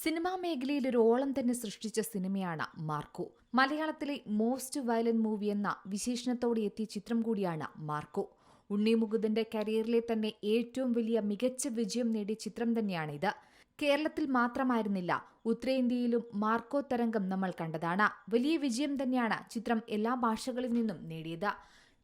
Cinema മേഖലയിൽ ഒരു ഓളം തന്നെ സൃഷ്ടിച്ച സിനിമയാണ് മാർക്കോ. മലയാളത്തിലെ മോസ്റ്റ് വയലന്റ് മൂവി എന്ന വിശേഷണത്തോടെ എത്തിയ ചിത്രം കൂടിയാണ് മാർക്കോ. ഉണ്ണി മുകുന്ദന്റെ കരിയറിലെ തന്നെ ഏറ്റവും വലിയ മികച്ച വിജയം നേടിയ ചിത്രം തന്നെയാണിത്. കേരളത്തിൽ മാത്രമായിരുന്നില്ല, ഉത്തരേന്ത്യയിലും മാർക്കോ തരംഗം നമ്മൾ കണ്ടതാണ്. വലിയ വിജയം തന്നെയാണ് ചിത്രം എല്ലാ ഭാഷകളിൽ നിന്നും നേടിയത്.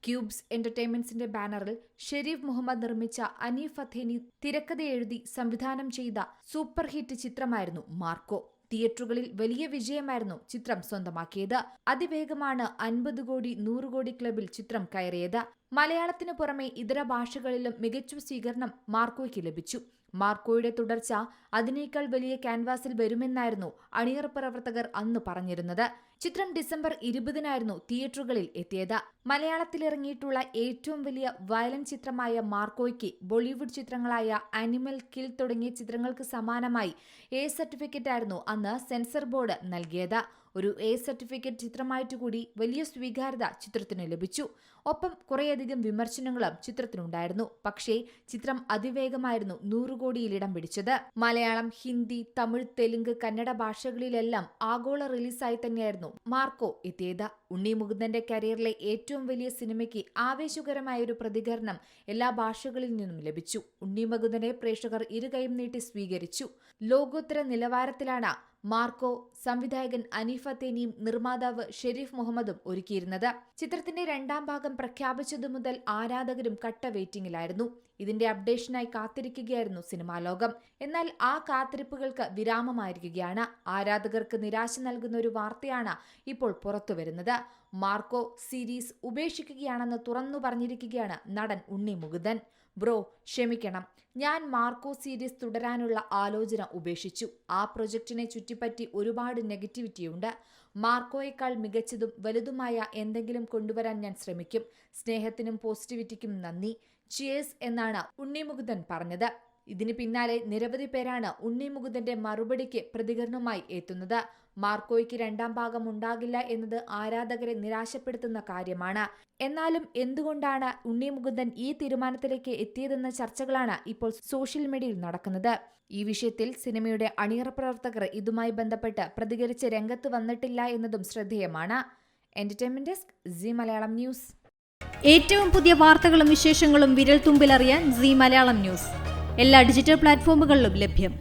ക്യൂബ്സ് എന്റർടൈൻമെന്റ്സിന്റെ ബാനറിൽ ഷെരീഫ് മുഹമ്മദ് നിർമ്മിച്ച അനീഫ് അഥേനി തിരക്കഥ എഴുതി സംവിധാനം ചെയ്ത സൂപ്പർ ഹിറ്റ് ചിത്രമായിരുന്നു മാർക്കോ. തിയേറ്ററുകളിൽ വലിയ വിജയമായിരുന്നു ചിത്രം സ്വന്തമാക്കിയത്. അതിവേഗമാണ് 50 കോടി 100 കോടി ക്ലബിൽ ചിത്രം കയറിയത്. മലയാളത്തിനു പുറമെ ഇതര ഭാഷകളിലും മികച്ച സ്വീകരണം മാർക്കോയ്ക്ക് ലഭിച്ചു. മാർക്കോയുടെ തുടർച്ച അതിനേക്കാൾ വലിയ ക്യാൻവാസിൽ വരുമെന്നായിരുന്നു അണിയറ പ്രവർത്തകർ അന്ന് പറഞ്ഞിരുന്നത്. ചിത്രം ഡിസംബർ 20-നായിരുന്നു തിയേറ്ററുകളിൽ എത്തിയത്. മലയാളത്തിലിറങ്ങിയിട്ടുള്ള ഏറ്റവും വലിയ വയലന്റ് ചിത്രമായ മാർക്കോയ്ക്ക് ബോളിവുഡ് ചിത്രങ്ങളായ ആനിമൽ കിൽ തുടങ്ങിയ ചിത്രങ്ങൾക്ക് സമാനമായി എ സർട്ടിഫിക്കറ്റ് ആയിരുന്നു അന്ന് സെൻസർ ബോർഡ് നൽകിയത്. ഒരു എ സർട്ടിഫിക്കറ്റ് ചിത്രമായിട്ടുകൂടി വലിയ സ്വീകാര്യത ചിത്രത്തിന് ലഭിച്ചു. ഒപ്പം കുറേയധികം വിമർശനങ്ങളും ചിത്രത്തിനുണ്ടായിരുന്നു. പക്ഷേ ചിത്രം അതിവേഗമായിരുന്നു 100 കോടിയിൽ ഇടം പിടിച്ചത്. മലയാളം, ഹിന്ദി, തമിഴ്, തെലുങ്ക്, കന്നഡ ഭാഷകളിലെല്ലാം ആഗോള റിലീസായി തന്നെയായിരുന്നു മാർക്കോ എത്തിയത്. ഉണ്ണി മുകുന്ദന്റെ കരിയറിലെ ഏറ്റവും വലിയ സിനിമയ്ക്ക് ആവേശകരമായ ഒരു പ്രതികരണം എല്ലാ ഭാഷകളിൽ നിന്നും ലഭിച്ചു. ഉണ്ണി മുകുന്ദനെ പ്രേക്ഷകർ ഇരുകൈയും നീട്ടി സ്വീകരിച്ചു. ലോകോത്തര നിലവാരത്തിലാണ് മാർക്കോ സംവിധായകൻ അനീഫ് അഥേനിയും നിർമ്മാതാവ് ഷെരീഫ് മുഹമ്മദും ഒരുക്കിയിരുന്നത്. ചിത്രത്തിന്റെ രണ്ടാം ഭാഗം പ്രഖ്യാപിച്ചതു മുതൽ ആരാധകരും കട്ട വെയിറ്റിംഗിലായിരുന്നു. ഇതിന്റെ അപ്ഡേഷനായി കാത്തിരിക്കുകയായിരുന്നു സിനിമാ ലോകം. എന്നാൽ ആ കാത്തിരിപ്പുകൾക്ക് വിരാമമായിരിക്കുകയാണ്. ആരാധകർക്ക് നിരാശ നൽകുന്ന ഒരു വാർത്തയാണ് ഇപ്പോൾ പുറത്തുവരുന്നത്. മാർക്കോ സീരീസ് ഉപേക്ഷിക്കുകയാണെന്ന് തുറന്നു പറഞ്ഞിരിക്കുകയാണ് നടൻ ഉണ്ണി മുകുന്ദൻ. ബ്രോ, ക്ഷമിക്കണം, ഞാൻ മാർക്കോ സീരീസ് തുടരാനുള്ള ആലോചന ഉപേക്ഷിച്ചു. ആ പ്രൊജക്ടിനെ ചുറ്റിപ്പറ്റി ഒരുപാട് നെഗറ്റിവിറ്റിയുണ്ട്. മാർക്കോയേക്കാൾ മികച്ചതും വലുതുമായ എന്തെങ്കിലും കൊണ്ടുവരാൻ ഞാൻ ശ്രമിക്കും. സ്നേഹത്തിനും പോസിറ്റിവിറ്റിക്കും നന്ദി. ചിയേഴ്സ് എന്നാണ് ഉണ്ണി മുകുന്ദൻ പറഞ്ഞത്. ഇതിന് പിന്നാലെ നിരവധി പേരാണ് ഉണ്ണി മുകുന്ദന്റെ മറുപടിക്ക് പ്രതികരണവുമായി എത്തുന്നത്. മാർക്കോയ്ക്ക് രണ്ടാം ഭാഗം ഉണ്ടാകില്ല എന്നത് ആരാധകരെ നിരാശപ്പെടുത്തുന്ന കാര്യമാണ്. എന്നാലും എന്തുകൊണ്ടാണ് ഉണ്ണി മുകുന്ദൻ ഈ തീരുമാനത്തിലേക്ക് എത്തിയതെന്ന ചർച്ചകളാണ് ഇപ്പോൾ സോഷ്യൽ മീഡിയയിൽ നടക്കുന്നത്. ഈ വിഷയത്തിൽ സിനിമയുടെ അണിയറ പ്രവർത്തകർ ഇതുമായി ബന്ധപ്പെട്ട് പ്രതികരിച്ച് രംഗത്ത് വന്നിട്ടില്ല എന്നതും ശ്രദ്ധേയമാണ്. Entertainment desk, Zee Malayalam news. ഏറ്റവും പുതിയ വാർത്തകളും വിശേഷങ്ങളും വിരൽ തുമ്പിലറിയാൻ സീ മലയാളം ന്യൂസ് എല്ലാ ഡിജിറ്റൽ പ്ലാറ്റ്ഫോമുകളിലും ലഭ്യം.